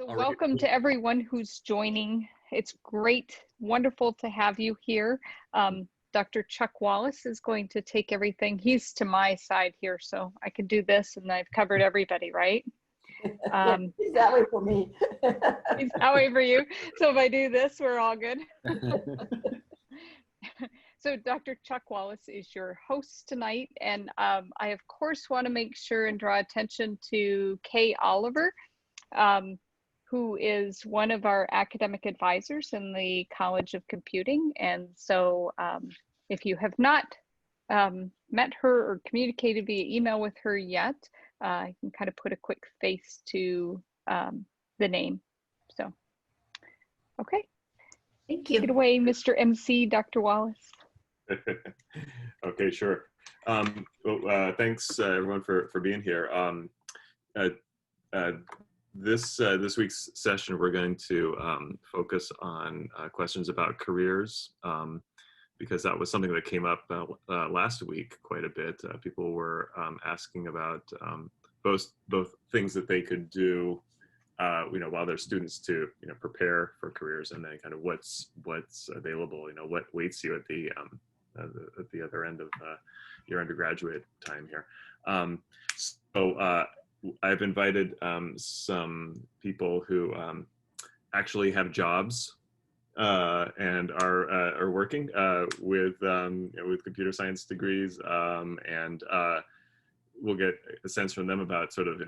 So All right. welcome to everyone who's joining. It's great, wonderful to have you here. Dr. Chuck Wallace is going to take everything. He's to my side here, so I can do this and I've covered everybody, right? He's that way for me. He's that way for you. So if I do this, we're all good. So Dr. Chuck Wallace is your host tonight. And I, of course, want to make sure and draw attention to Kay Oliver, who is one of our academic advisors in the College of Computing. And so if you have not met her or communicated via email with her yet, I can kind of put a quick face to the name. So, okay. Thank you. Take it away, Mr. MC, Dr. Wallace. Okay, sure. Thanks everyone for being here. This week's session, we're going to focus on questions about careers, because that was something that came up last week quite a bit. People were asking about both things that they could do, while they're students to prepare for careers, and then kind of what's available. What waits you at the other end of your undergraduate time here. I've invited some people who actually have jobs and are working with computer science degrees, and we'll get a sense from them about sort of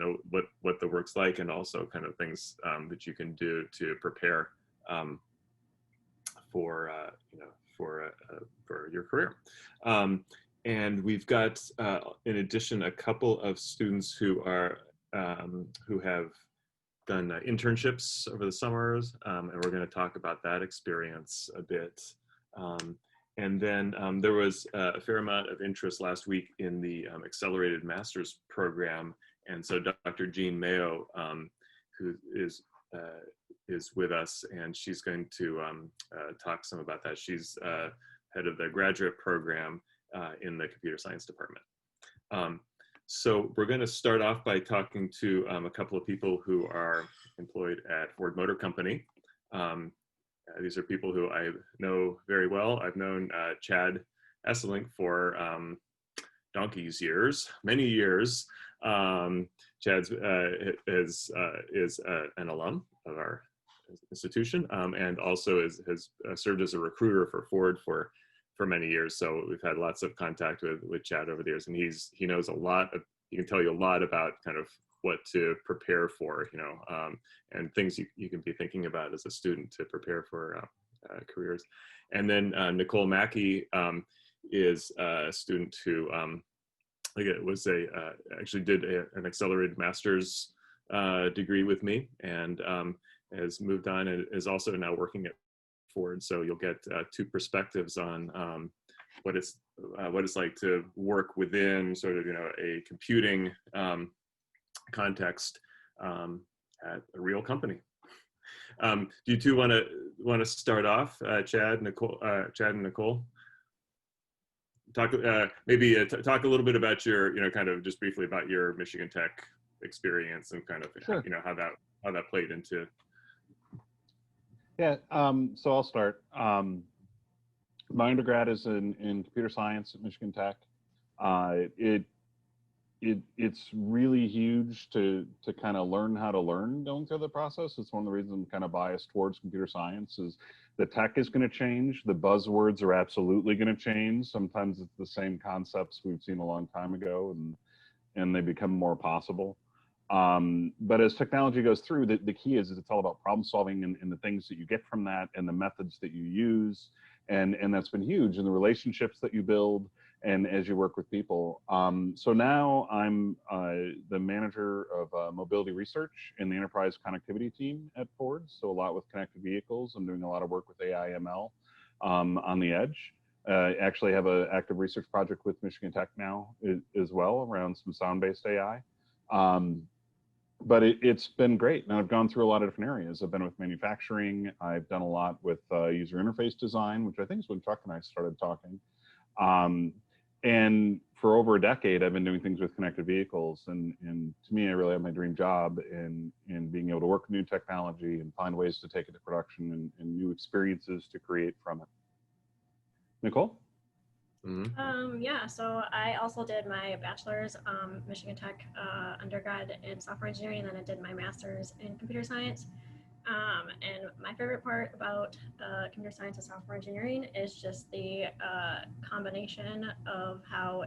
what the work's like, and also kind of things that you can do to prepare for your career. And we've got, in addition, a couple of students who have done internships over the summers, and we're going to talk about that experience a bit. And then there was a fair amount of interest last week in the Accelerated Master's Program, and so Dr. Jean Mayo, who is with us, and she's going to talk some about that. She's head of the graduate program in the computer science department. So we're going to start off by talking to a couple of people who are employed at Ford Motor Company. These are people who I know very well. I've known Chad Esselink for donkey's years, many years. Chad is an alum of our institution, and also has served as a recruiter for Ford for many years. So we've had lots of contact with Chad over the years, and he knows a lot. He can tell you a lot about kind of what to prepare for, and things you can be thinking about as a student to prepare for careers. And then Nicole Mackey is a student who actually did an accelerated master's degree with me, and has moved on and is also now working at Ford. So you'll get two perspectives on what it's like to work within sort of a computing context at a real company. Do you two want to start off, Chad and Nicole? Talk talk a little bit about your kind of just briefly about your Michigan Tech experience, and kind of Sure. how that played into. Yeah, so I'll start. My undergrad is in computer science at Michigan Tech. It's really huge to kind of learn how to learn going through the process. It's one of the reasons I'm kind of biased towards computer science. Is the tech is going to change. The buzzwords are absolutely going to change. Sometimes it's the same concepts we've seen a long time ago, and they become more possible. But as technology goes through, the key is it's all about problem solving and the things that you get from that, and the methods that you use. And that's been huge, and the relationships that you build, and as you work with people. So now I'm the manager of mobility research in the enterprise connectivity team at Ford. So a lot with connected vehicles. I'm doing a lot of work with AI ML on the edge. Actually have an active research project with Michigan Tech now as well around some sound-based AI. But it's been great. And I've gone through a lot of different areas. I've been with manufacturing. I've done a lot with user interface design, which I think is when Chuck and I started talking. And for over a decade, I've been doing things with connected vehicles. And to me, I really have my dream job in being able to work with new technology and find ways to take it to production and new experiences to create from it. Nicole? Yeah, so I also did my bachelor's, Michigan Tech undergrad in software engineering, and then I did my master's in computer science. And my favorite part about computer science and software engineering is just the combination of how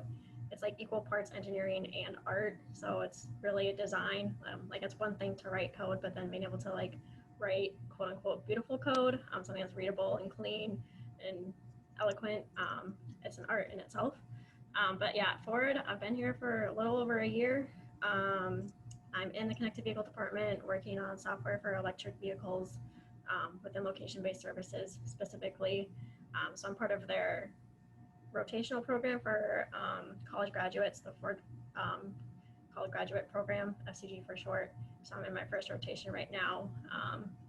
it's like equal parts engineering and art. So it's really a design. Like it's one thing to write code, but then being able to like write quote unquote beautiful code, something that's readable and clean and eloquent. It's an art in itself. But yeah, at Ford, I've been here for a little over a year. I'm in the connected vehicle department working on software for electric vehicles within location-based services specifically. So I'm part of their rotational program for college graduates, the Ford College Graduate Program, FCG for short. So I'm in my first rotation right now,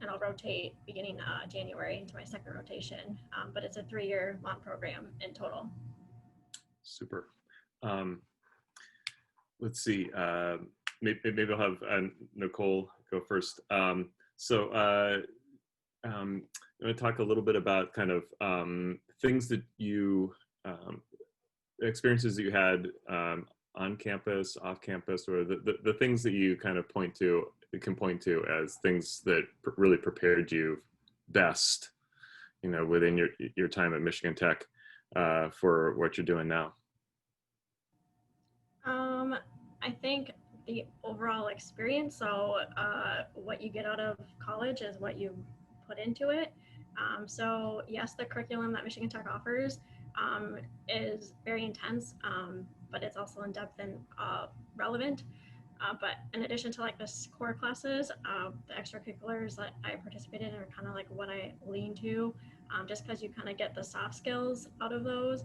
and I'll rotate beginning January into my second rotation. But it's a 3-year long program in total. Super. Let's see. Maybe I'll have Nicole go first. I'm going to talk a little bit about kind of things that you, experiences that you had on campus, off campus, or the things that you kind of can point to as things that really prepared you best, you know, within your time at Michigan Tech for what you're doing now. I think the overall experience, so what you get out of college is what you put into it. So yes, the curriculum that Michigan Tech offers is very intense, but it's also in depth and relevant. But in addition to like the core classes, the extracurriculars that I participated in are kind of like what I lean to, just because you kind of get the soft skills out of those.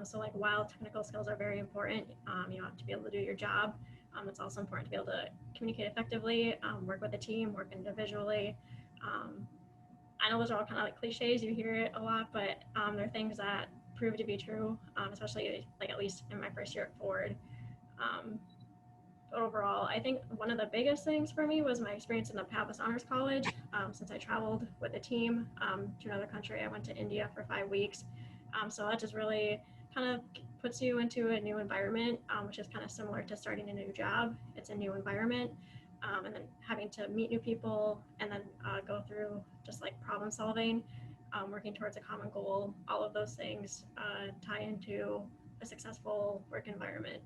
So like while technical skills are very important, you have to be able to do your job. It's also important to be able to communicate effectively, work with a team, work individually. I know those are all kind of like cliches, you hear it a lot, but they're things that prove to be true, especially like at least in my first year at Ford. But overall, I think one of the biggest things for me was my experience in the Pavlis Honors College. Since I traveled with a team to another country, I went to India for 5 weeks. So that just really kind of puts you into a new environment, which is kind of similar to starting a new job. It's a new environment, and then having to meet new people and then go through just like problem solving, working towards a common goal. All of those things tie into a successful work environment.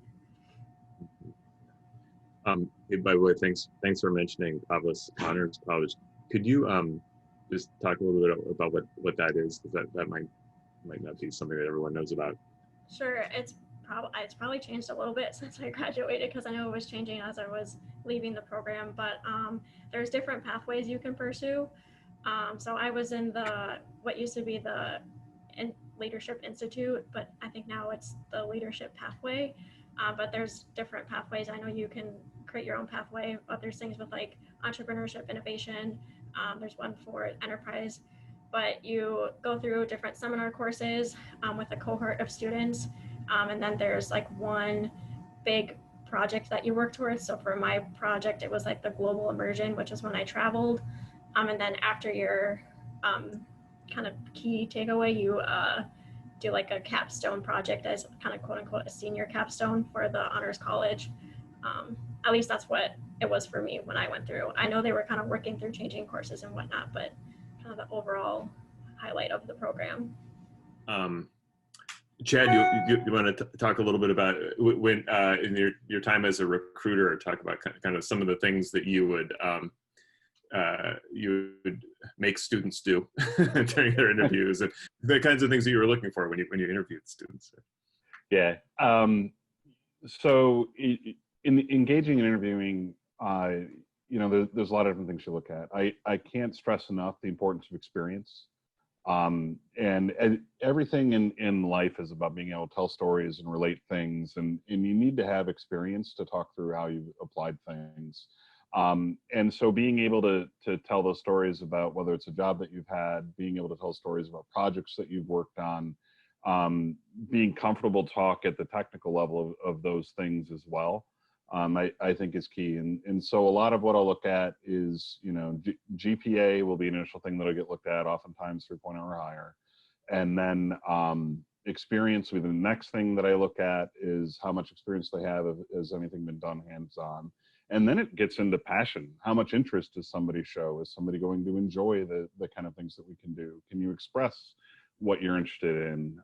Hey, by the way, thanks for mentioning Pavlis Honors College. Could you just talk a little bit about what that is? Because that might not be something that everyone knows about. Sure, it's probably changed a little bit since I graduated, because I know it was changing as I was leaving the program, but there's different pathways you can pursue. So I was in what used to be the Leadership Institute, but I think now it's the Leadership Pathway. But there's different pathways. I know you can create your own pathway, but there's things with like entrepreneurship, innovation. There's one for enterprise. But you go through different seminar courses with a cohort of students. And then there's like one big project that you work towards. So for my project, it was like the global immersion, which is when I traveled. And then after your kind of key takeaway, you do like a capstone project as kind of quote unquote a senior capstone for the honors college. At least that's what it was for me when I went through. I know they were kind of working through changing courses and whatnot, but kind of the overall highlight of the program. Chad, you want to talk a little bit about when in your time as a recruiter, talk about kind of some of the things that you would make students do during their interviews, and the kinds of things that you were looking for when you interviewed students. Yeah. So in engaging in interviewing, there's a lot of different things you look at. I can't stress enough the importance of experience. And everything in life is about being able to tell stories and relate things, and you need to have experience to talk through how you've applied things. And so being able to tell those stories about whether it's a job that you've had, being able to tell stories about projects that you've worked on, being comfortable talk at the technical level of those things as well, I think is key. And so a lot of what I'll look at is, you know, GPA will be an initial thing that'll get looked at, oftentimes 3.0 or higher. And then experience will be the next thing that I look at, is how much experience they have, has anything been done hands-on. And then it gets into passion. How much interest does somebody show? Is somebody going to enjoy the kind of things that we can do? Can you express what you're interested in?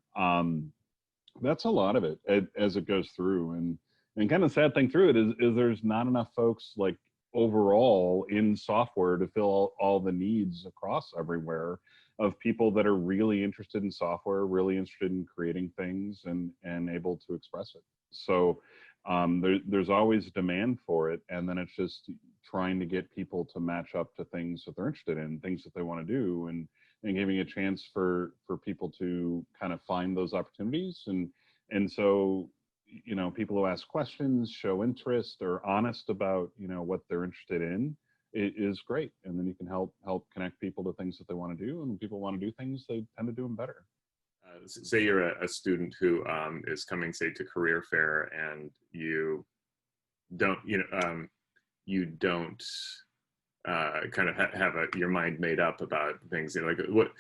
That's a lot of it as it goes through. And kind of the sad thing through it is there's not enough folks like overall in software to fill all the needs across everywhere of people that are really interested in software, really interested in creating things and able to express it. So there's always demand for it. And then it's just trying to get people to match up to things that they're interested in, things that they want to do, and giving a chance for people to kind of find those opportunities. And so, you know, people who ask questions, show interest, are honest about, you know, what they're interested in, it is great. And then you can help connect people to things that they want to do. And when people want to do things, they tend to do them better. Say you're a student who is coming, say, to career fair, and you don't, you don't kind of have your mind made up about things. You know, like what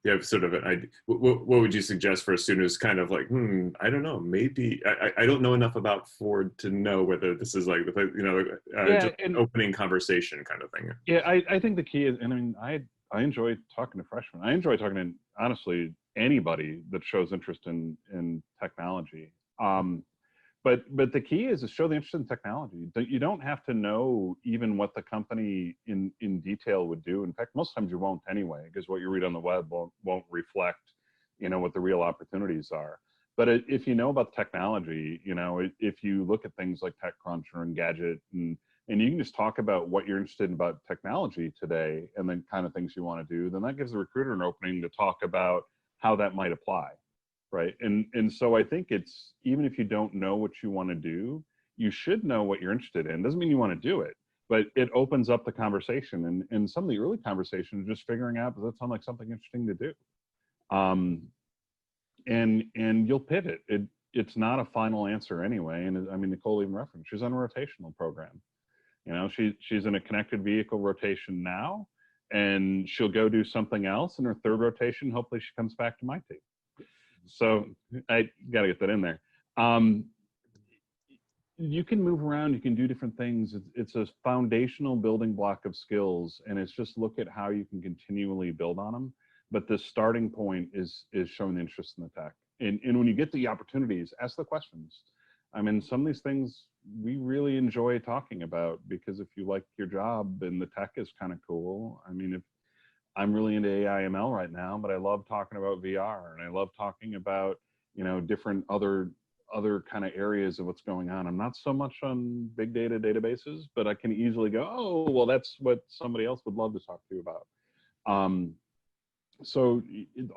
you have sort of an idea. What would you suggest for a student who's kind of like, I don't know, maybe I don't know enough about Ford to know whether this is like the, you know, just an opening conversation kind of thing. Yeah, I think the key is, and I mean, I enjoy talking to freshmen. I enjoy talking to, honestly, anybody that shows interest in technology. But the key is to show the interest in technology. You don't have to know even what the company in detail would do. In fact, most times you won't anyway, because what you read on the web won't reflect, you know, what the real opportunities are. But if you know about technology, you know, if you look at things like TechCrunch or Engadget, and you can just talk about what you're interested in about technology today, and then kind of things you want to do, then that gives the recruiter an opening to talk about how that might apply. Right. And so I think it's, even if you don't know what you want to do, you should know what you're interested in. Doesn't mean you want to do it, but it opens up the conversation. And some of the early conversations, just figuring out, does that sound like something interesting to do? And you'll pivot. It's not a final answer anyway. And I mean, Nicole even referenced, she's on a rotational program. You know, she's in a connected vehicle rotation now, and she'll go do something else. In her third rotation, hopefully she comes back to my team. So I got to get that in there. You can move around, you can do different things. It's a foundational building block of skills, and it's just look at how you can continually build on them. But the starting point is showing interest in the tech. And when you get the opportunities, ask the questions. I mean, some of these things we really enjoy talking about, because if you like your job and the tech is kind of cool, I mean, if I'm really into AI ML right now, but I love talking about VR, and I love talking about, you know, different other kind of areas of what's going on. I'm not so much on big data databases, but I can easily go, oh, well, that's what somebody else would love to talk to you about. So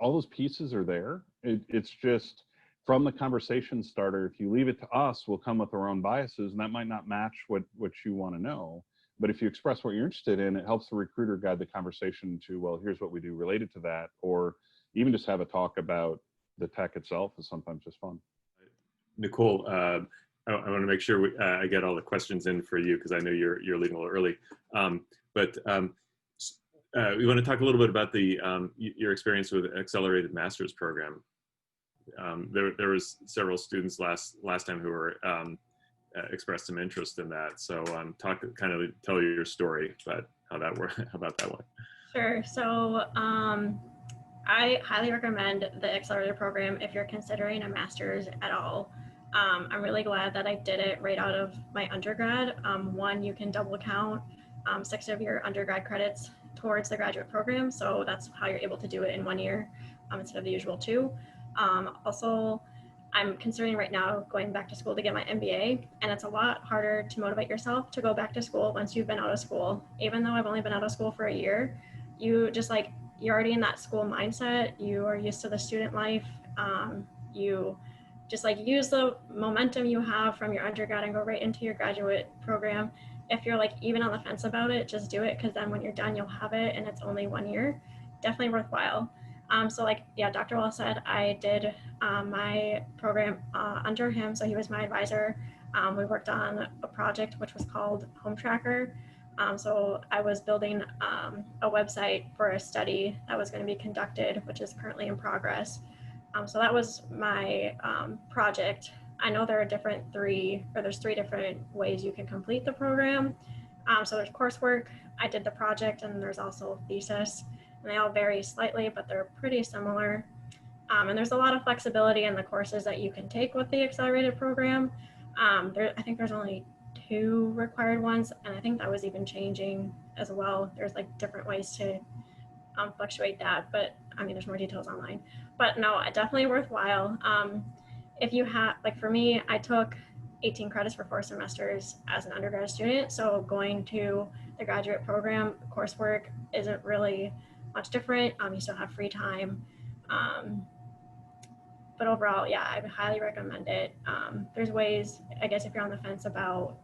all those pieces are there. It's just from the conversation starter, if you leave it to us, we'll come with our own biases, and that might not match what you want to know. But if you express what you're interested in, it helps the recruiter guide the conversation to, well, here's what we do related to that, or even just have a talk about the tech itself is sometimes just fun. Nicole, I want to make sure I get all the questions in for you, because I know you're leaving a little early. But we want to talk a little bit about your experience with Accelerated Master's Program. There was several students last time who were expressed some interest in that. So tell your story about how that worked, about that one. Sure. So I highly recommend the Accelerator Program if you're considering a master's at all. I'm really glad that I did it right out of my undergrad. One, you can double count 6 of your undergrad credits towards the graduate program. So that's how you're able to do it in 1 year instead of the usual 2. Also, I'm considering right now going back to school to get my MBA, and it's a lot harder to motivate yourself to go back to school once you've been out of school. Even though I've only been out of school for a year, you're already in that school mindset. You are used to the student life. You just use the momentum you have from your undergrad and go right into your graduate program. If you're even on the fence about it, just do it, because then when you're done, you'll have it, and it's only 1 year. Definitely worthwhile. So like, yeah, Dr. Wall said, I did my program under him. So he was my advisor. We worked on a project which was called Home Tracker. So I was building a website for a study that was going to be conducted, which is currently in progress. So that was my project. I know there are there's three different ways you can complete the program. So there's coursework, I did the project, and there's also thesis. And they all vary slightly, but they're pretty similar. And there's a lot of flexibility in the courses that you can take with the accelerated program. I think there's only 2 required ones, and I think that was even changing as well. There's like different ways to fluctuate that, but I mean, there's more details online. But no, definitely worthwhile. If you have, like for me, I took 18 credits for 4 semesters as an undergrad student. So going to the graduate program, coursework isn't really much different. You still have free time. But overall, yeah, I would highly recommend it. There's ways, I guess, if you're on the fence about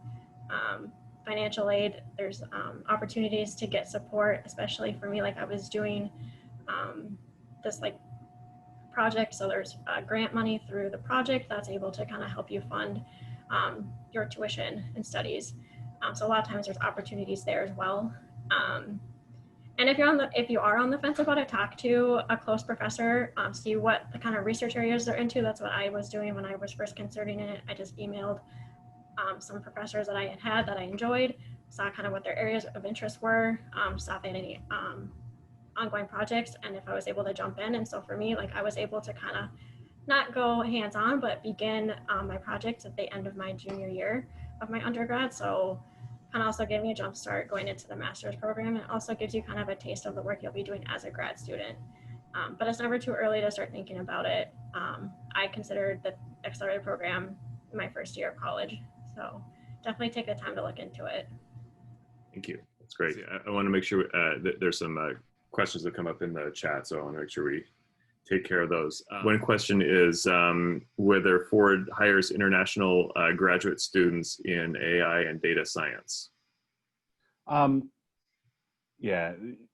financial aid, there's opportunities to get support, especially for me, like I was doing this like project. So there's grant money through the project that's able to kind of help you fund your tuition and studies. So a lot of times there's opportunities there as well. And if you are on the fence about it, talk to a close professor, see what the kind of research areas they're into. That's what I was doing when I was first considering it. I just emailed some professors that I had that I enjoyed, saw kind of what their areas of interest were, saw if they had any ongoing projects, and if I was able to jump in. And so for me, like I was able to kind of not go hands-on, but begin my projects at the end of my junior year of my undergrad. So kind of also gave me a jump start going into the master's program. It also gives you kind of a taste of the work you'll be doing as a grad student. But it's never too early to start thinking about it. I considered the Accelerator program my first year of college. So definitely take the time to look into it. Thank you. That's great. I want to make sure that there's some questions that come up in the chat. So I want to make sure we take care of those. One question is whether Ford hires international graduate students in AI and data science. Yeah,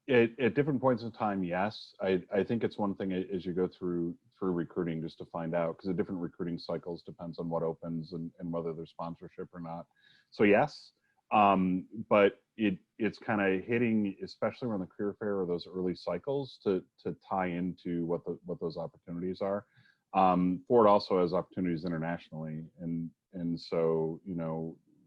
at different points in time, yes. I think it's one thing as you go through recruiting just to find out, because the different recruiting cycles depends on what opens and whether there's sponsorship or not. So yes, but it's kind of hitting, especially around the career fair or those early cycles, to tie into what those opportunities are. Ford also has opportunities internationally, and so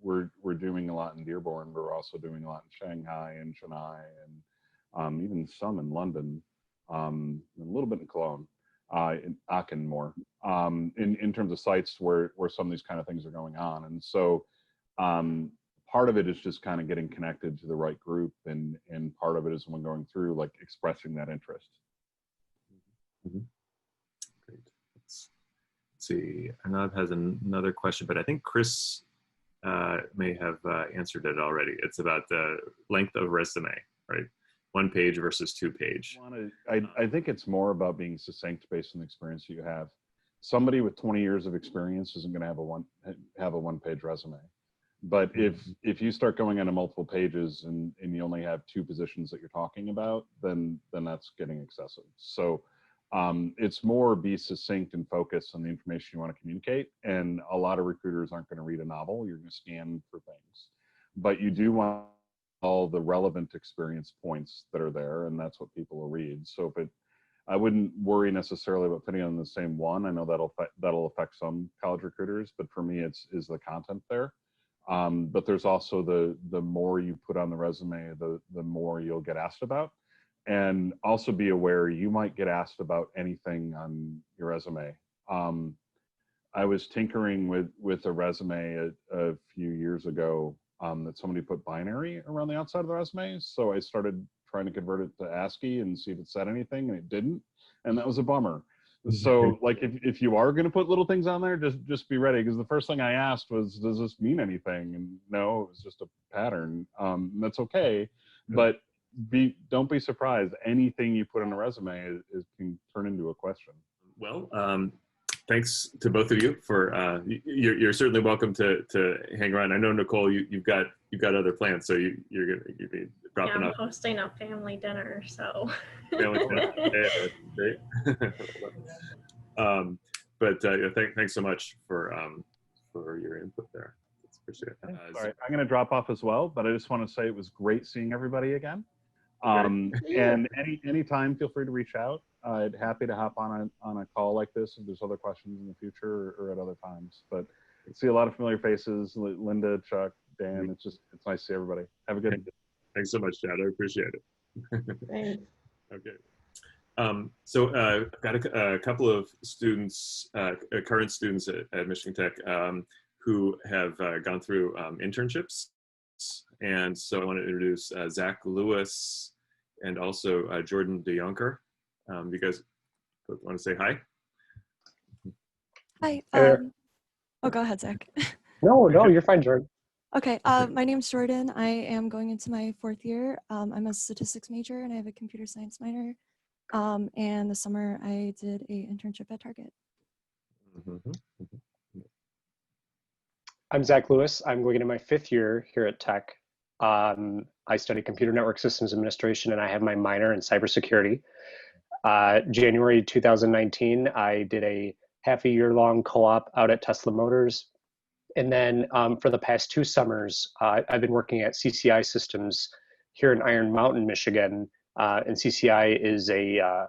we're doing a lot in Dearborn, but we're also doing a lot in Shanghai and Chennai, and even some in London, and a little bit in Cologne, in Aachen more, in terms of sites where some of these kind of things are going on. And so part of it is just kind of getting connected to the right group, and part of it is when going through, like, expressing that interest. Mm-hmm. Great. Let's see. Anand has another question, but I think Chris may have answered it already. It's about the length of resume, right? 1 page versus 2 page. I think it's more about being succinct based on the experience you have. Somebody with 20 years of experience isn't going to have a 1-page resume. But if you start going into multiple pages and you only have 2 positions that you're talking about, then that's getting excessive. So it's more be succinct and focused on the information you want to communicate. And a lot of recruiters aren't going to read a novel. You're going to scan for things. But you do want all the relevant experience points that are there, and that's what people will read. So I wouldn't worry necessarily about putting on the same one. I know that'll affect some college recruiters, but for me, is the content there. But there's also the more you put on the resume, the more you'll get asked about. And also be aware you might get asked about anything on your resume. I was tinkering with a resume a few years ago that somebody put binary around the outside of the resume. So I started trying to convert it to ASCII and see if it said anything, and it didn't. And that was a bummer. So, like, if you are going to put little things on there, just be ready, because the first thing I asked was, does this mean anything? And no, it was just a pattern. That's okay, but don't be surprised. Anything you put on a resume can turn into a question. Well, thanks to both of you for you're certainly welcome to hang around. I know, Nicole, you've got other plans, so you're gonna be dropping I'm up. hosting a family dinner, so. Family dinner. Yeah, great. Thanks so much for your input there. Appreciate it. Sorry, I'm going to drop off as well, but I just want to say it was great seeing everybody again. And anytime, feel free to reach out. I'd happy to hop on a call like this if there's other questions in the future or at other times. But I see a lot of familiar faces: Linda, Chuck, Dan. It's nice to see everybody. Have a good. Thanks so much, Chad. I appreciate it. Thanks. Okay. So I've got a couple of students, current students at Michigan Tech, who have gone through internships. And so I want to introduce Zach Lewis and also Jordan DeYonker. You guys want to say hi? Hi. Oh, go ahead, Zach. No, you're fine, Jordan. Okay. My name's Jordan. I am going into my 4th year. I'm a statistics major and I have a computer science minor. And this summer I did a internship at Target. I'm Zach Lewis. I'm going into my 5th year here at Tech. I study computer network systems administration and I have my minor in cybersecurity. January 2019, I did a half-a-year-long co-op out at Tesla Motors. And then for the past 2 summers, I've been working at CCI Systems here in Iron Mountain, Michigan. And CCI is a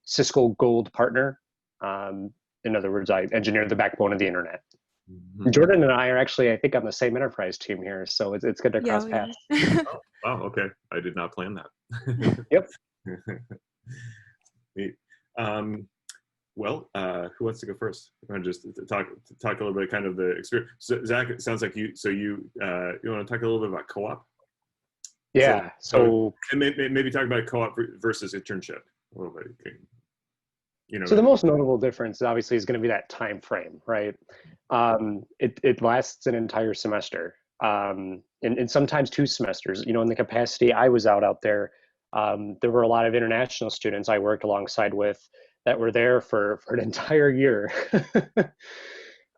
Cisco Gold partner. In other words, I engineered the backbone of the internet. Jordan and I are actually, I think, on the same enterprise team here, so it's good to cross paths. Oh, wow, okay. I did not plan that. Yep. Neat. Well, who wants to go first? I'm gonna just talk a little bit, kind of the experience. So, Zach, it sounds like you want to talk a little bit about co-op? Yeah. So and maybe talk about co-op versus internship a little bit. You know. So the most notable difference obviously is going to be that time frame, right? It lasts an entire semester, and sometimes 2 semesters. You know, in the capacity I was out there, there were a lot of international students I worked alongside with that were there for an entire year.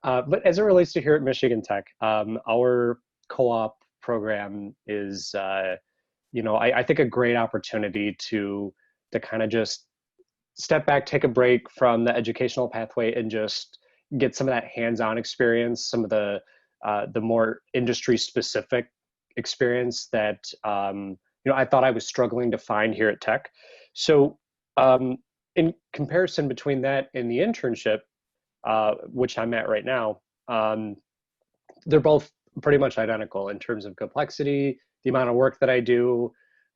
But as it relates to here at Michigan Tech, our co-op program is, I think a great opportunity to kind of just step back, take a break from the educational pathway and just get some of that hands-on experience, some of the more industry-specific experience that I thought I was struggling to find here at Tech. So in comparison between that and the internship, which I'm at right now, they're both pretty much identical in terms of complexity, the amount of work that I do,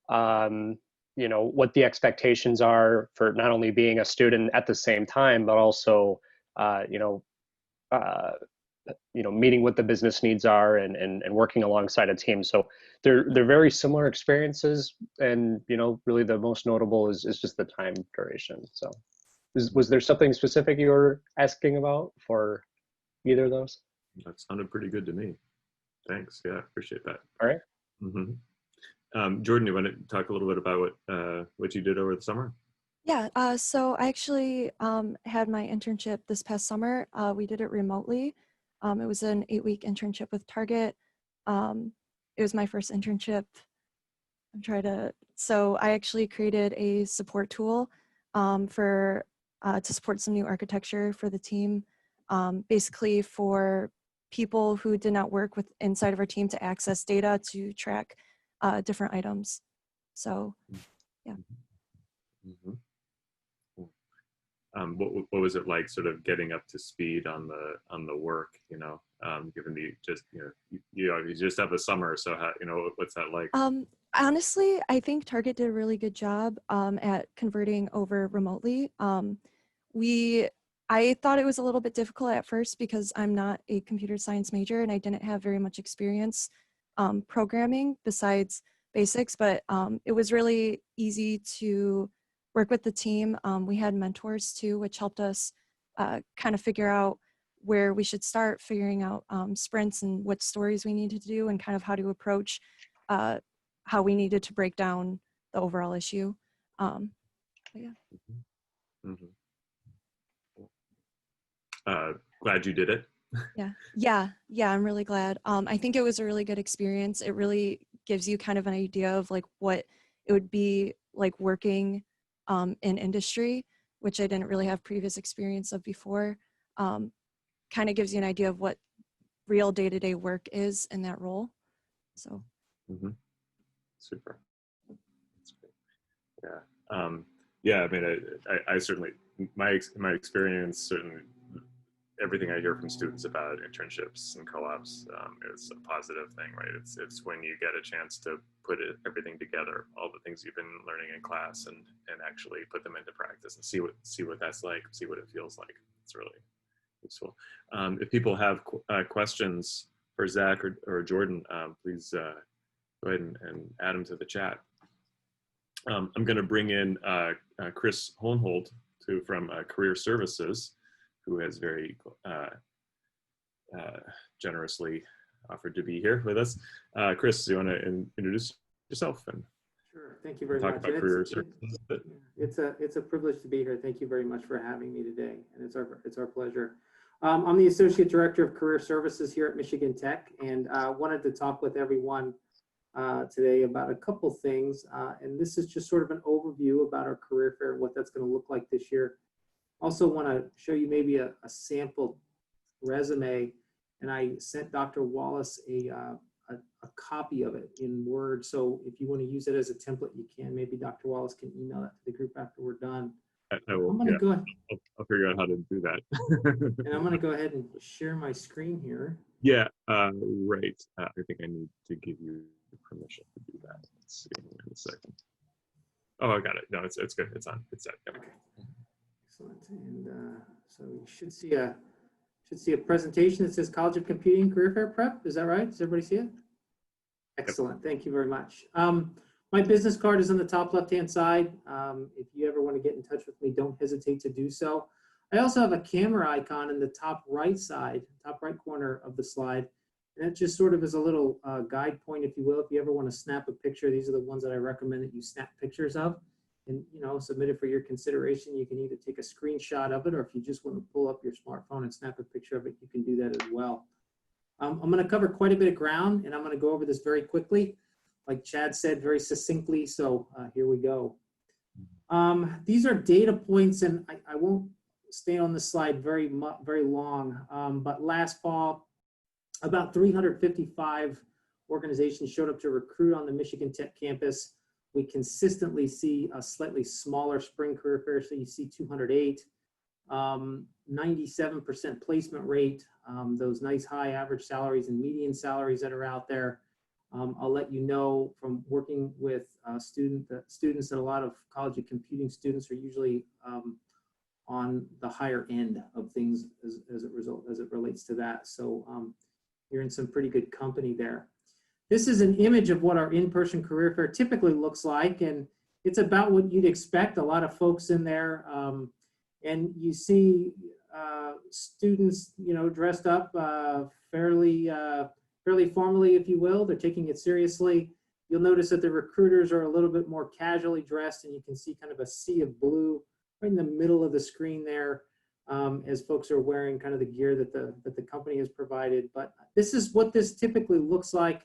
what the expectations are for not only being a student at the same time, but also, meeting what the business needs are and working alongside a team. So they're very similar experiences, and really the most notable is just the time duration. So was there something specific you were asking about for either of those? That sounded pretty good to me. Thanks. Yeah, appreciate that. All right. Jordan, you want to talk a little bit about what you did over the summer? Yeah, so I actually had my internship this past summer. We did it remotely. It was an 8-week internship with Target. It was my first internship. So I actually created a support tool to support some new architecture for the team, basically for people who did not work with inside of our team to access data to track different items. So, yeah. What was it like, sort of getting up to speed on the work? Given you just have a summer, so how, what's that like? Honestly, I think Target did a really good job at converting over remotely. I thought it was a little bit difficult at first because I'm not a computer science major and I didn't have very much experience programming besides basics, but it was really easy to work with the team. We had mentors too, which helped us kind of figure out where we should start, figuring out sprints and what stories we needed to do and kind of how to approach how we needed to break down the overall issue. Yeah. Glad you did it. Yeah, I'm really glad. I think it was a really good experience. It really gives you kind of an idea of like what it would be like working in industry, which I didn't really have previous experience of before. Kind of gives you an idea of what real day-to-day work is in that role. So. Mm-hmm. Super. That's great. Yeah. Yeah. I mean, I certainly, my experience, certainly everything I hear from students about internships and co-ops is a positive thing, right? It's when you get a chance to put everything together, all the things you've been learning in class, and actually put them into practice and see what that's like, see what it feels like. It's really useful. If people have questions for Zach or Jordan, please go ahead and add them to the chat. I'm going to bring in Chris Hohenhold from Career Services, who has very generously offered to be here with us. Chris, do you want to introduce yourself and Sure. Thank you very talk much. about career services? It's a privilege to be here. Thank you very much for having me today, and it's our pleasure. I'm the Associate Director of Career Services here at Michigan Tech, and wanted to talk with everyone today about a couple things. And this is just sort of an overview about our career fair and what that's going to look like this year. Also want to show you maybe a sample resume, and I sent Dr. Wallace a copy of it in Word. So if you want to use it as a template, you can. Maybe Dr. Wallace can email that to the group after we're done. I will, I'm going to go ahead. I'll figure out how to do that. And I'm going to go ahead and share my screen here. Yeah, right. I think I need to give you permission to do that. Let's see in a second. Oh, I got it. No, it's good. It's on. It's set. Yep. Okay. Excellent. And so you should see a presentation that says College of Computing Career Fair Prep. Is that right? Does everybody see it? Excellent. Thank you very much. My business card is on the top left-hand side. If you ever want to get in touch with me, don't hesitate to do so. I also have a camera icon in the top right side, top right corner of the slide. And that just sort of is a little guide point, if you will. If you ever want to snap a picture, these are the ones that I recommend that you snap pictures of and, you know, submit it for your consideration. You can either take a screenshot of it, or if you just want to pull up your smartphone and snap a picture of it, you can do that as well. I'm going to cover quite a bit of ground, and I'm going to go over this very quickly. Like Chad said, very succinctly, so here we go. These are data points, and I won't stay on this slide very long, but last fall, about 355 organizations showed up to recruit on the Michigan Tech campus. We consistently see a slightly smaller spring career fair, so you see 208, 97% placement rate, those nice high average salaries and median salaries that are out there. I'll let you know from working with students that a lot of College of Computing students are usually on the higher end of things as it relates to that. So you're in some pretty good company there. This is an image of what our in-person career fair typically looks like, and it's about what you'd expect. A lot of folks in there, and you see students, you know, dressed up fairly formally, if you will. They're taking it seriously. You'll notice that the recruiters are a little bit more casually dressed, and you can see kind of a sea of blue right in the middle of the screen there, as folks are wearing kind of the gear that the company has provided. But this is what this typically looks like.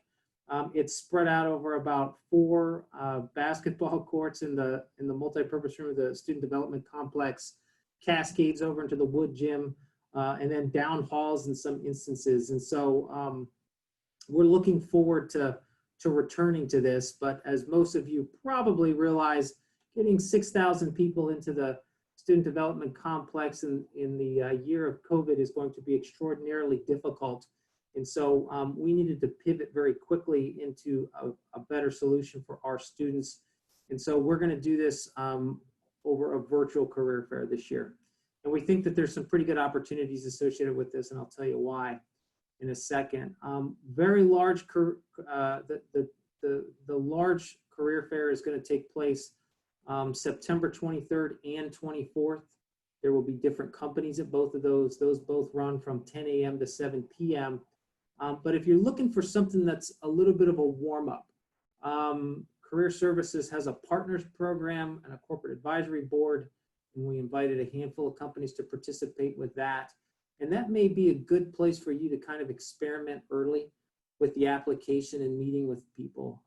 It's spread out over about 4 basketball courts in the multi-purpose room of the student development complex, cascades over into the wood gym, and then down halls in some instances. And so we're looking forward to returning to this. But as most of you probably realize, getting 6,000 people into the student development complex in the year of COVID is going to be extraordinarily difficult. And so we needed to pivot very quickly into a better solution for our students. And so we're going to do this over a virtual career fair this year. And we think that there's some pretty good opportunities associated with this, and I'll tell you why in a second. Very large, the large career fair is going to take place September 23rd and 24th. There will be different companies at both of those. Those both run from 10 a.m. to 7 p.m. But if you're looking for something that's a little bit of a warm-up, Career Services has a partners program and a corporate advisory board, and we invited a handful of companies to participate with that. And that may be a good place for you to kind of experiment early. with the application and meeting with people.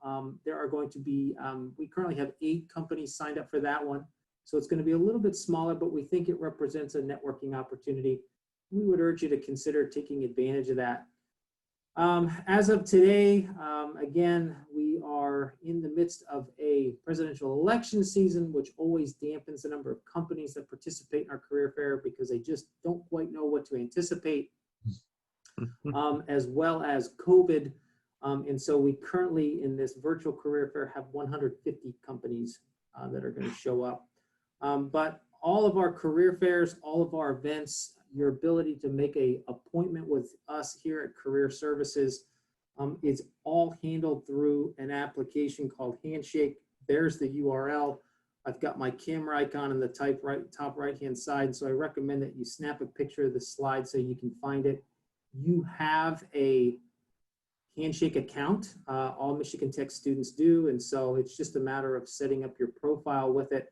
There are going to be, we currently have 8 companies signed up for that one. So it's going to be a little bit smaller, but we think it represents a networking opportunity. We would urge you to consider taking advantage of that. As of today, again, we are in the midst of a presidential election season, which always dampens the number of companies that participate in our career fair because they just don't quite know what to anticipate, as well as COVID. And so we currently, in this virtual career fair, have 150 companies that are going to show up. But all of our career fairs, all of our events, your ability to make an appointment with us here at Career Services is all handled through an application called Handshake. There's the URL. I've got my camera icon in the top right-hand side, so I recommend that you snap a picture of the slide so you can find it. You have a Handshake account. All Michigan Tech students do, and so it's just a matter of setting up your profile with it.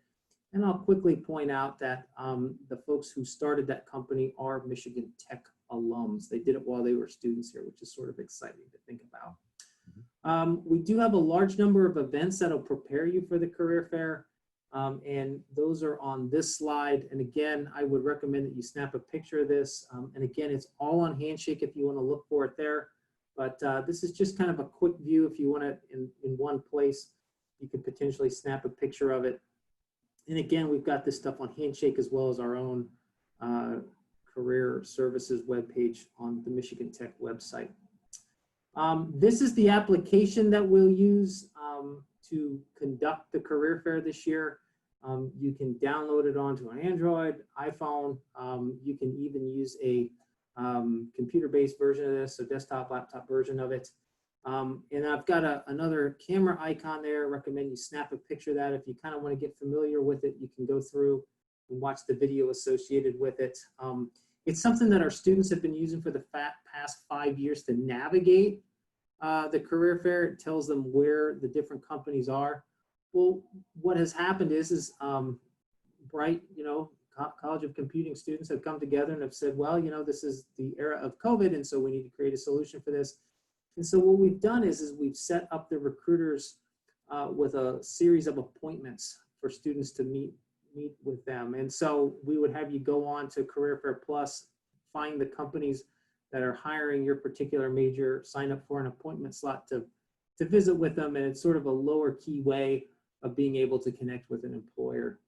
And I'll quickly point out that the folks who started that company are Michigan Tech alums. They did it while they were students here, which is sort of exciting to think about. We do have a large number of events that'll prepare you for the career fair, and those are on this slide. And again, I would recommend that you snap a picture of this. And again, it's all on Handshake if you want to look for it there. But this is just kind of a quick view. If you want it in one place, you could potentially snap a picture of it. And again, we've got this stuff on Handshake as well as our own Career Services webpage on the Michigan Tech website. This is the application that we'll use to conduct the career fair this year. You can download it onto an Android, iPhone. You can even use a computer-based version of this, so desktop, laptop version of it. And I've got another camera icon there. I recommend you snap a picture of that. If you kind of want to get familiar with it, you can go through and watch the video associated with it. It's something that our students have been using for the past 5 years to navigate the career fair. It tells them where the different companies are. Well, what has happened is bright, College of Computing students have come together and have said, well, this is the era of COVID, and so we need to create a solution for this. And so what we've done is we've set up the recruiters with a series of appointments for students to meet with them. And so we would have you go on to Career Fair Plus, find the companies that are hiring your particular major, sign up for an appointment slot to visit with them. And it's sort of a lower key way of being able to connect with an employer.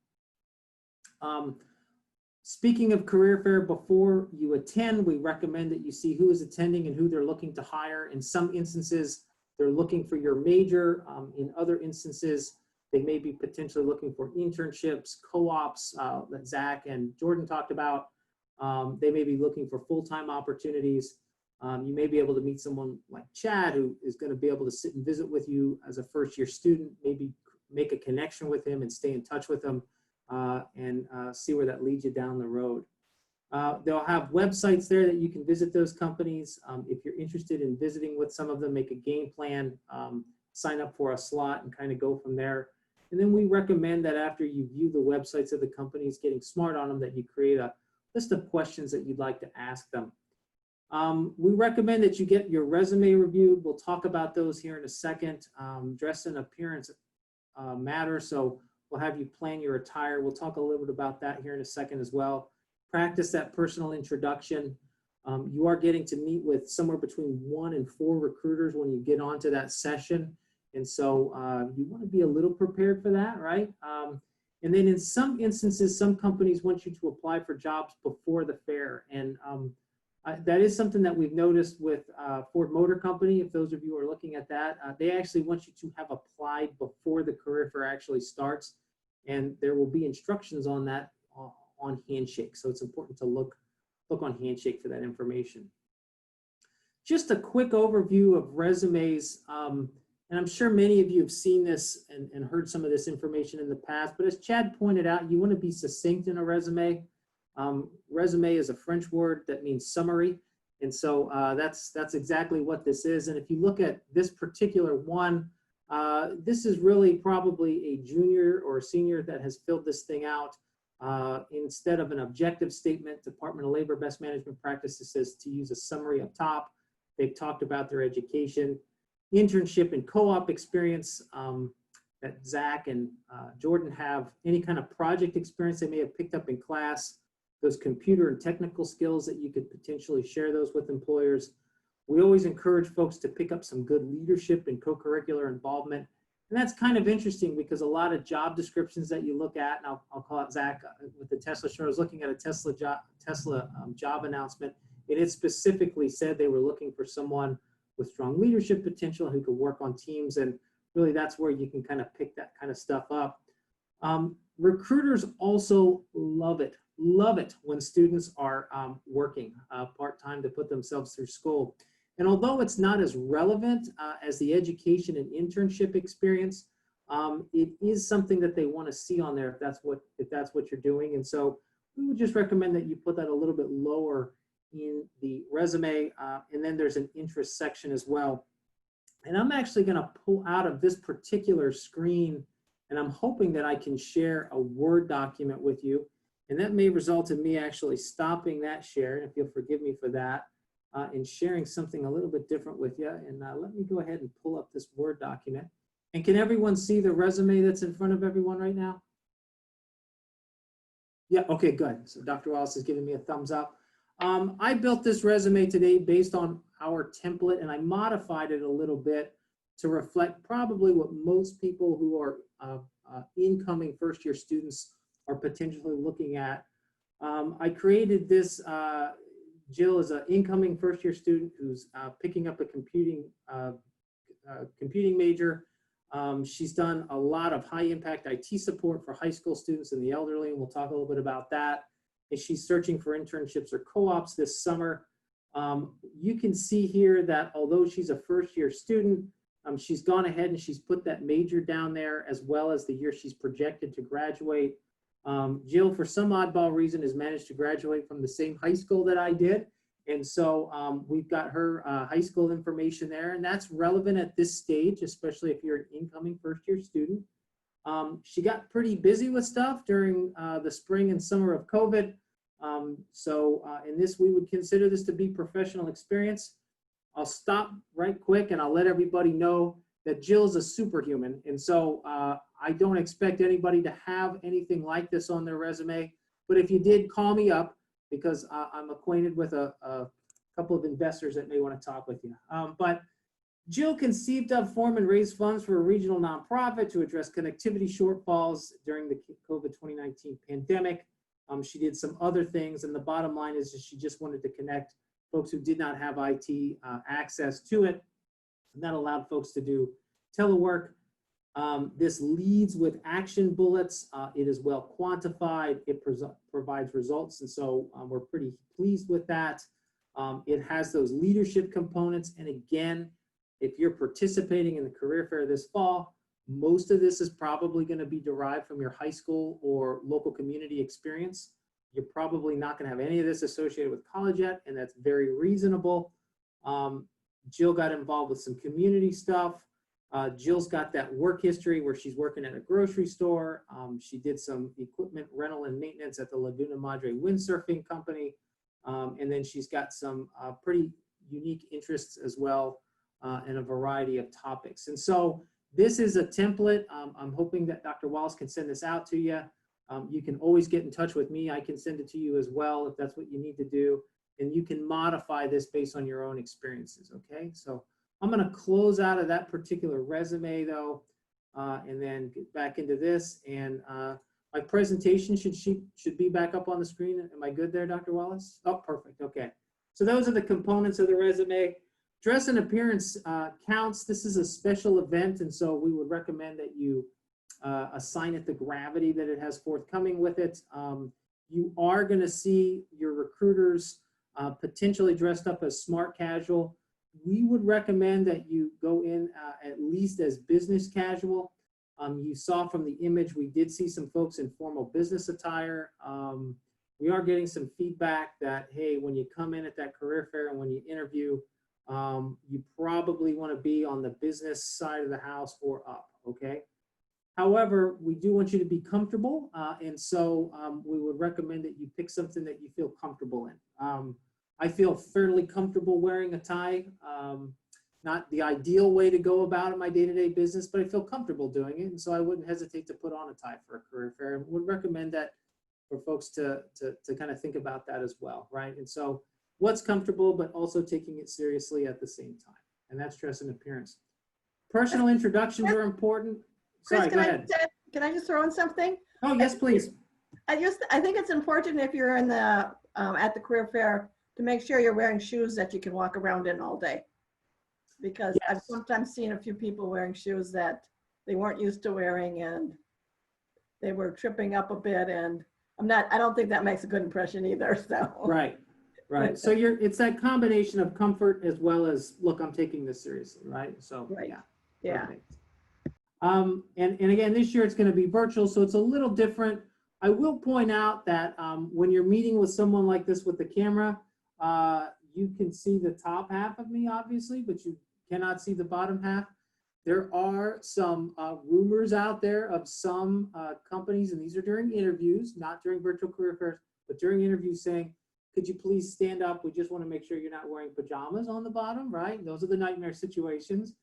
Speaking of career fair, before you attend, we recommend that you see who is attending and who they're looking to hire. In some instances, they're looking for your major. In other instances, they may be potentially looking for internships, co-ops that Zach and Jordan talked about. They may be looking for full-time opportunities. You may be able to meet someone like Chad, who is going to be able to sit and visit with you as a first-year student, maybe make a connection with him and stay in touch with him. And see where that leads you down the road. They'll have websites there that you can visit those companies. If you're interested in visiting with some of them, make a game plan, sign up for a slot and kind of go from there. And then we recommend that after you view the websites of the companies, getting smart on them, that you create a list of questions that you'd like to ask them. We recommend that you get your resume reviewed. We'll talk about those here in a second. Dress and appearance matter, so we'll have you plan your attire. We'll talk a little bit about that here in a second as well. Practice that personal introduction. You are getting to meet with somewhere between 1 and 4 recruiters when you get onto that session. And so you want to be a little prepared for that, right? And then in some instances, some companies want you to apply for jobs before the fair. And that is something that we've noticed with Ford Motor Company. If those of you are looking at that, they actually want you to have applied before the career fair actually starts. And there will be instructions on that on Handshake. So it's important to look on Handshake for that information. Just a quick overview of resumes. And I'm sure many of you have seen this and heard some of this information in the past, but as Chad pointed out, you want to be succinct in a resume. Resume is a French word that means summary. And so that's exactly what this is. And if you look at this particular one, this is really probably a junior or a senior that has filled this thing out. Instead of an objective statement, Department of Labor Best Management Practices says to use a summary up top. They've talked about their education, internship and co-op experience that Zach and Jordan have, any kind of project experience they may have picked up in class, those computer and technical skills that you could potentially share those with employers. We always encourage folks to pick up some good leadership and co-curricular involvement. And that's kind of interesting because a lot of job descriptions that you look at, and I'll call it Zach with the Tesla show, I was looking at a Tesla job announcement, and it specifically said they were looking for someone with strong leadership potential who could work on teams. And really that's where you can kind of pick that kind of stuff up. Recruiters also love it when students are working part-time to put themselves through school. And although it's not as relevant as the education and internship experience, it is something that they want to see on there if that's what you're doing. And so we would just recommend that you put that a little bit lower in the resume. And then there's an interest section as well. And I'm actually going to pull out of this particular screen, and I'm hoping that I can share a Word document with you. And that may result in me actually stopping that share, and if you'll forgive me for that, and sharing something a little bit different with you. And let me go ahead and pull up this Word document. And can everyone see the resume that's in front of everyone right now? Yeah, okay, good. So Dr. Wallace is giving me a thumbs up. I built this resume today based on our template, and I modified it a little bit to reflect probably what most people who are incoming first-year students are potentially looking at. I created this, Jill is an incoming first-year student who's picking up a computing major. She's done a lot of high-impact IT support for high school students and the elderly, and we'll talk a little bit about that. And she's searching for internships or co-ops this summer. You can see here that although she's a first-year student, she's gone ahead and she's put that major down there as well as the year she's projected to graduate. Jill, for some oddball reason, has managed to graduate from the same high school that I did. And so we've got her high school information there, and that's relevant at this stage, especially if you're an incoming first-year student. She got pretty busy with stuff during the spring and summer of COVID. In this, we would consider this to be professional experience. I'll stop right quick and I'll let everybody know that Jill's a superhuman. And so I don't expect anybody to have anything like this on their resume. But if you did, call me up because I'm acquainted with a couple of investors that may want to talk with you. But Jill conceived of, formed, and raised funds for a regional nonprofit to address connectivity shortfalls during the COVID 2019 pandemic. She did some other things, and the bottom line is that she just wanted to connect folks who did not have IT access to it, and that allowed folks to do telework. This leads with action bullets. It is well quantified. It provides results, and so we're pretty pleased with that. It has those leadership components, and again, if you're participating in the career fair this fall, most of this is probably going to be derived from your high school or local community experience. You're probably not going to have any of this associated with college yet, and that's very reasonable. Jill got involved with some community stuff. Jill's got that work history where she's working at a grocery store. She did some equipment rental and maintenance at the Laguna Madre windsurfing company. And then she's got some pretty unique interests as well in a variety of topics. And so this is a template. I'm hoping that Dr. Wallace can send this out to you. You can always get in touch with me. I can send it to you as well if that's what you need to do. And you can modify this based on your own experiences, okay? So I'm gonna close out of that particular resume though, and then get back into this. And my presentation should be back up on the screen. Am I good there, Dr. Wallace? Oh, perfect, okay. So those are the components of the resume. Dress and appearance counts. This is a special event, and so we would recommend that you assign it the gravity that it has forthcoming with it. You are going to see your recruiters potentially dressed up as smart casual. We would recommend that you go in at least as business casual. You saw from the image, we did see some folks in formal business attire. We are getting some feedback that, hey, when you come in at that career fair and when you interview, you probably want to be on the business side of the house or up, okay? However, we do want you to be comfortable, and so we would recommend that you pick something that you feel comfortable in. I feel fairly comfortable wearing a tie. Not the ideal way to go about in my day-to-day business, but I feel comfortable doing it. And so I wouldn't hesitate to put on a tie for a career fair, and would recommend that for folks to kind of think about that as well, right? And so what's comfortable, but also taking it seriously at the same time. And that's dress and appearance. Personal introductions are important. Sorry, go ahead. Can I just throw in something? Oh, yes, please. I think it's important if you're in the at the career fair to make sure you're wearing shoes that you can walk around in all day. Because Yes. I've sometimes seen a few people wearing shoes that they weren't used to wearing, and they were tripping up a bit, and I don't think that makes a good impression either. So Right. So it's that combination of comfort as well as, look, I'm taking this seriously, right? So Right. yeah. Yeah. Perfect. And again, this year it's going to be virtual, so it's a little different. I will point out that when you're meeting with someone like this with the camera, you can see the top half of me, obviously, but you cannot see the bottom half. There are some rumors out there of some companies, and these are during interviews, not during virtual career fairs, but during interviews saying, could you please stand up? We just want to make sure you're not wearing pajamas on the bottom, right? Those are the nightmare situations.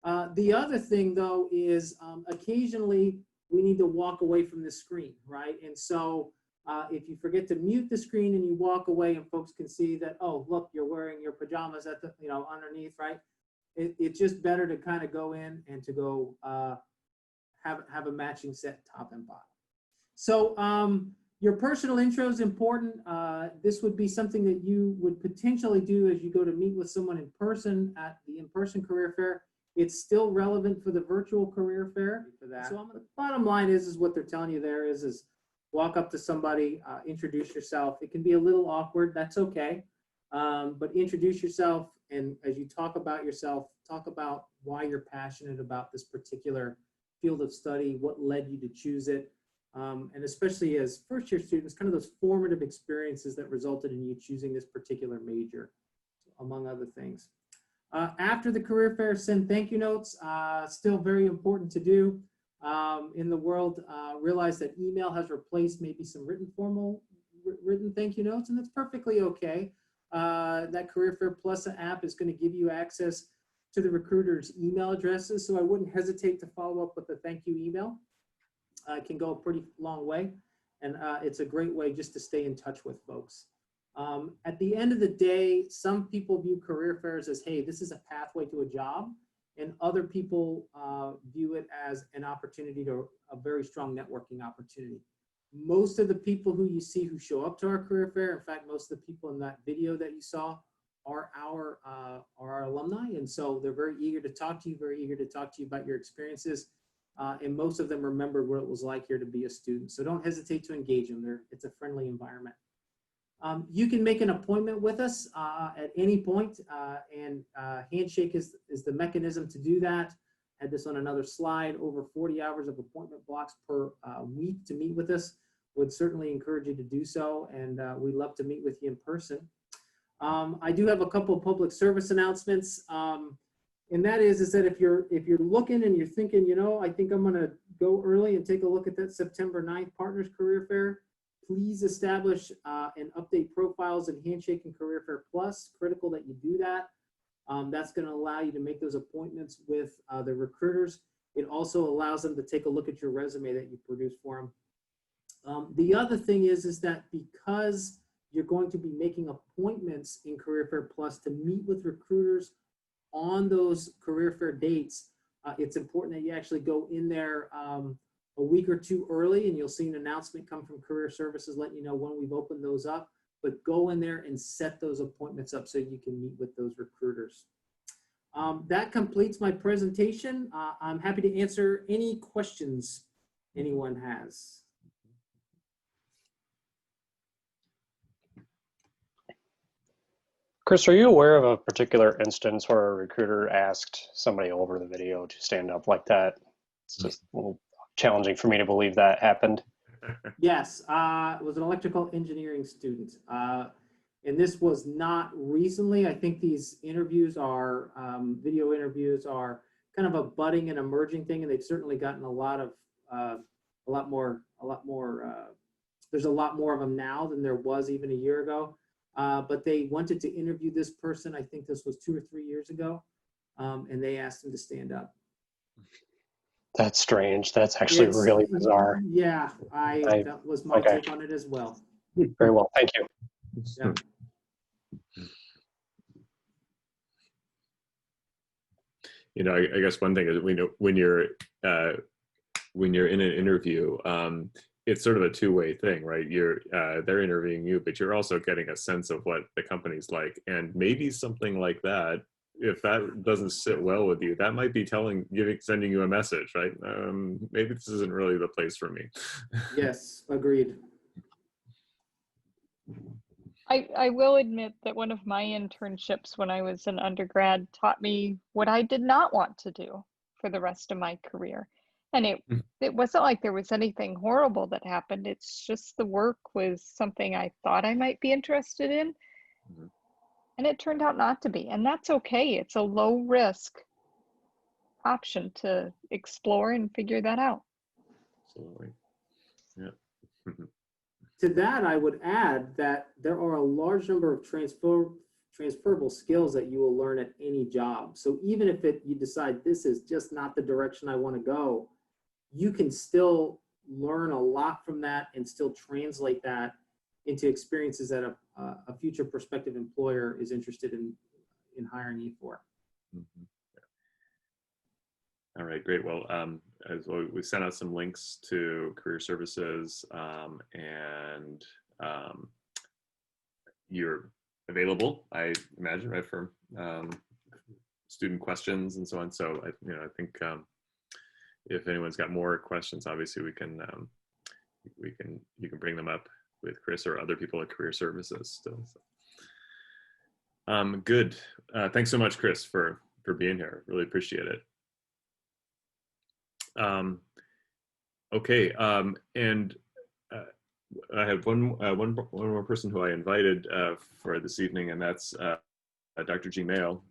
The other thing, though, is occasionally we need to walk away from the screen, right? And so if you forget to mute the screen and you walk away and folks can see that, oh, look, you're wearing your pajamas at the, underneath, right? It's just better to kind of go in and to go have a matching set top and bottom. So your personal intro is important. This would be something that you would potentially do as you go to meet with someone in person at the in-person career fair. It's still relevant for the virtual career fair for that. So the bottom line is what they're telling you there is walk up to somebody, introduce yourself. It can be a little awkward, that's okay. But introduce yourself, and as you talk about yourself, talk about why you're passionate about this particular field of study, what led you to choose it, and especially as first-year students, kind of those formative experiences that resulted in you choosing this particular major, among other things. After the career fair, send thank you notes. Still very important to do in the world. Realize that email has replaced maybe some written thank you notes, and that's perfectly okay. That Career Fair Plus app is going to give you access to the recruiter's email addresses, so I wouldn't hesitate to follow up with a thank you email. It can go a pretty long way, and it's a great way just to stay in touch with folks. At the end of the day, some people view career fairs as, hey, this is a pathway to a job, and other people view it as an opportunity to a very strong networking opportunity. Most of the people who you see who show up to our career fair, in fact, most of the people in that video that you saw are our alumni, and so they're very eager to talk to you, very eager to talk to you about your experiences, and most of them remembered what it was like here to be a student. So don't hesitate to engage them. It's a friendly environment. You can make an appointment with us at any point, and Handshake is the mechanism to do that. Had this on another slide, over 40 hours of appointment blocks per week to meet with us. Would certainly encourage you to do so, and we'd love to meet with you in person. I do have a couple of public service announcements, and that is that if you're looking and you're thinking, I think I'm going to go early and take a look at that September 9th Partners Career Fair, please establish and update profiles in Handshake and Career Fair Plus. Critical that you do that. That's going to allow you to make those appointments with the recruiters. It also allows them to take a look at your resume that you produce for them. The other thing is that because you're going to be making appointments in Career Fair Plus to meet with recruiters on those career fair dates, it's important that you actually go in there a week or two early, and you'll see an announcement come from Career Services letting you know when we've opened those up. But go in there and set those appointments up so you can meet with those recruiters. That completes my presentation. I'm happy to answer any questions anyone has. Chris, are you aware of a particular instance where a recruiter asked somebody over the video to stand up like that? It's just a little challenging for me to believe that happened. Yes, it was an electrical engineering student. And this was not recently. I think these interviews are, video interviews are kind of a budding and emerging thing, and they've certainly gotten a lot more, there's a lot more of them now than there was even a year ago. but they wanted to interview this person. I think this was 2 or 3 years ago, and they asked him to stand up. That's strange. That's actually really bizarre. Yeah, that was my take on it as well. Very well, thank you. Yeah. You know, I guess one thing is when you're in an interview, it's sort of a two-way thing, right? They're interviewing you, but you're also getting a sense of what the company's like, and maybe something like that, if that doesn't sit well with you, that might be sending you a message, right? Maybe this isn't really the place for me. Yes, agreed. I will admit that one of my internships when I was an undergrad taught me what I did not want to do for the rest of my career. And it wasn't like there was anything horrible that happened. It's just the work was something I thought I might be interested in. Mm-hmm. And it turned out not to be. And that's okay. It's a low risk option to explore and figure that out. Absolutely. Yeah. To that, I would add that there are a large number of transferable skills that you will learn at any job. So even if you decide this is just not the direction I want to go, you can still learn a lot from that and still translate that into experiences that a future prospective employer is interested in hiring you for. Mm-hmm. All right, great. Well, as well, we sent out some links to career services, and you're available, I imagine, right, for student questions and so on. So I think if anyone's got more questions, obviously you can bring them up with Chris or other people at career services still. So. Good. Thanks so much, Chris, for being here. Really appreciate it. Okay, and I have one more person who I invited for this evening, and that's Dr. G. Mayo.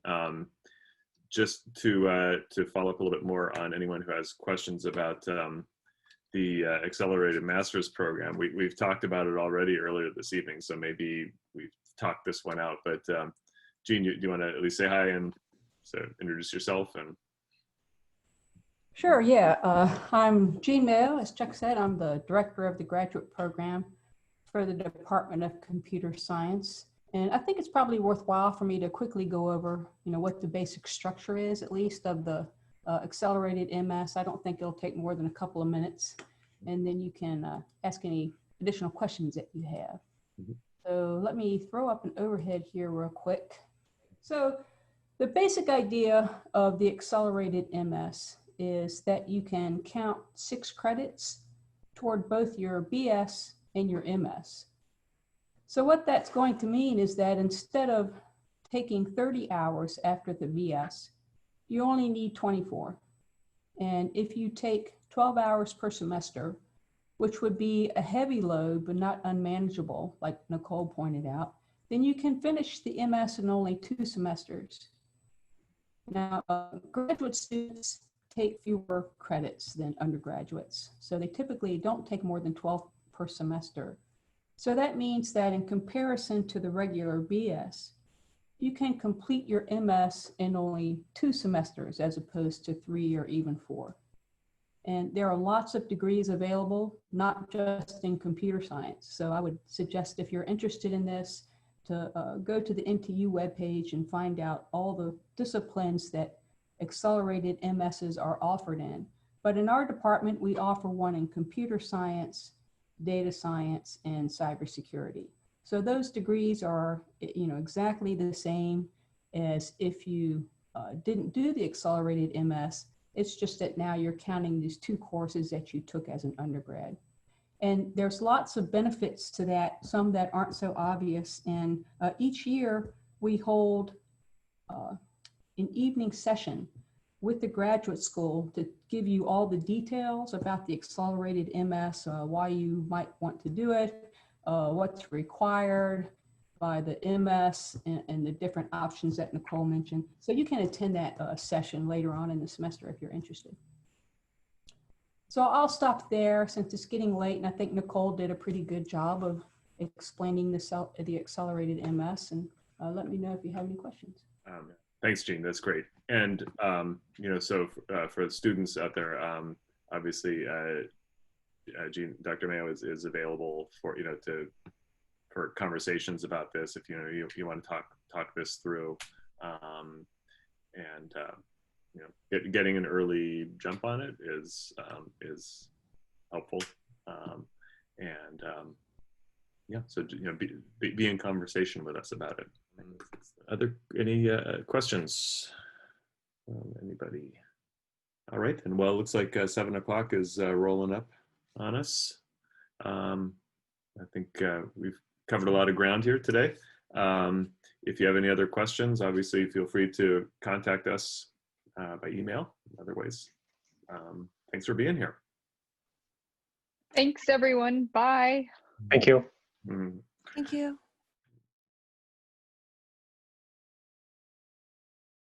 Just to follow up a little bit more on anyone who has questions about the Accelerated Master's Program. We've talked about it already earlier this evening, so maybe we've talked this one out. But Jean, do you want to at least say hi and introduce yourself? And Sure, yeah. I'm Jean Mayo. As Chuck said, I'm the director of the graduate program for the Department of Computer Science. And I think it's probably worthwhile for me to quickly go over, what the basic structure is, at least, of the Accelerated MS. I don't think it'll take more than a couple of minutes. And then you can ask any additional questions that you have. Mm-hmm. So let me throw up an overhead here real quick. So the basic idea of the Accelerated MS is that you can count 6 credits toward both your BS and your MS. So what that's going to mean is that instead of taking 30 hours after the BS, you only need 24. And if you take 12 hours per semester, which would be a heavy load but not unmanageable, like Nicole pointed out, then you can finish the MS in only 2 semesters. Now, graduate students take fewer credits than undergraduates. So they typically don't take more than 12 per semester. So that means that in comparison to the regular BS, you can complete your MS in only 2 semesters as opposed to 3 or even 4. And there are lots of degrees available, not just in computer science. So I would suggest if you're interested in this to go to the NTU webpage and find out all the disciplines that Accelerated MSs are offered in. But in our department, we offer one in computer science, data science, and cybersecurity. So those degrees are, exactly the same as if you didn't do the Accelerated MS. It's just that now you're counting these 2 courses that you took as an undergrad. And there's lots of benefits to that, some that aren't so obvious. And each year we hold an evening session with the graduate school to give you all the details about the Accelerated MS, why you might want to do it, what's required by the MS, and the different options that Nicole mentioned. So you can attend that session later on in the semester if you're interested. So I'll stop there since it's getting late, and I think Nicole did a pretty good job of explaining the accelerated MS, and let me know if you have any questions. Thanks, Jean. That's great. And so for the students out there, obviously, Jean, Dr. Mayo is available for for conversations about this if you want to talk this through, and getting an early jump on it is helpful, so be in conversation with us about it. Any questions from anybody? All right, then. Well, it looks like 7 o'clock is rolling up on us. I think we've covered a lot of ground here today. If you have any other questions, obviously feel free to contact us by email in other ways. Thanks for being here. Thanks, everyone. Bye. Thank you. Mm. Thank you.